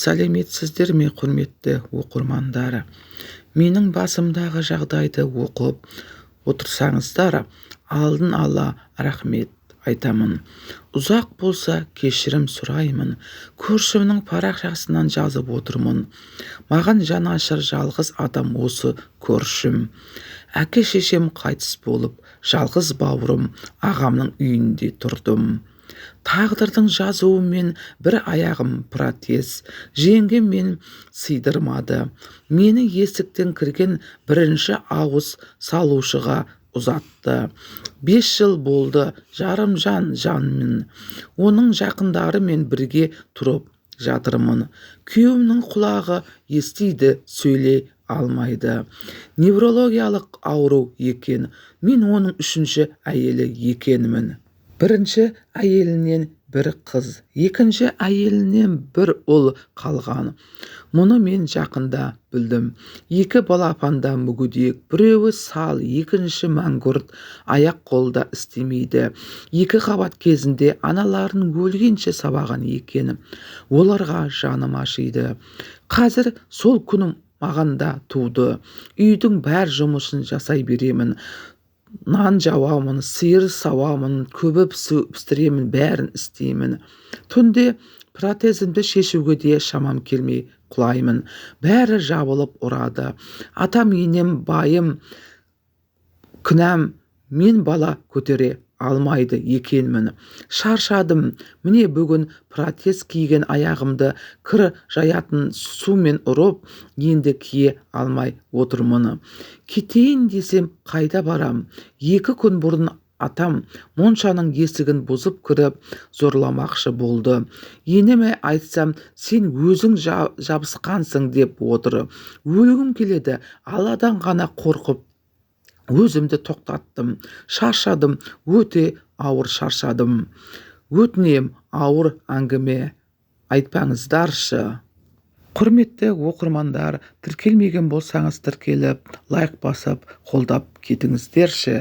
Сәлеметсіздер ме, құрметті оқырмандар? Менің басымдағы жағдайды оқып отырсаңыздар, алдын ала рахмет айтамын. Ұзақ болса кешірім сұраймын. Көршімнің парақшасынан жазып отырмын. Маған жанашыр жалғыз адам осы көршім. Әке-шешем қайтыс болып, жалғыз бауырым ағамның үйінде тұрдым. Тағдырдың жазуымен бір аяғым протез, жеңгем мен сыйдырмады. Мені есіктен кірген бірінші ауыз салушыға ұзатты. 5 жыл болды жарым жанмен. Оның жақындарымен бірге тұрып жатырмын. Күйеуімнің құлағы естиді, сөйлей алмайды. Неврологиялық ауру екен. Мен оның 3-ші әйелі екенмін. Бірінші әйелінен бір қыз, екінші әйелінен бір ұл қалған. Мұны мен жақында білдім. 2 балапанда мүгедек, біреуі сал, екінші мәңгүрт, аяқ қолда істемейді. 2 қабат кезінде аналарын өлгенше сабаған екен. Оларға жаным ашиды. Қазір сол күнім маған да туды. Үйдің бәр жұмысын жасай беремін. Нан жауамын, сиыр сауамын, көбіп пістіремін, бәрін істеймін. Түнде протезімді шешуге де шамам келмей құлаймын. Бәрі жабылып ұрады. Атам, енем, байым, күнәм, мен бала көтере алмайды екенмін. Шаршадым. Міне бүгін протез киген аяғымды кір жаятын сумен ұрып, енді кие алмай отырмын. Кетейін десем қайда барам? 2 күн бұрын атам моншаның есігін бұзып кіріп зорламақшы болды. Енеме айтсам, сен өзің жабысқансың деп отыр. Өлгім келеді, Алладан ғана қорқып өзімді тоқтаттым. Шаршадым, өте ауыр шаршадым. Өтінем, ауыр әңгіме айтпаңыздаршы. Құрметті оқырмандар, тіркелмеген болсаңыз тіркеліп, лайк басып, қолдап кетіңіздерші.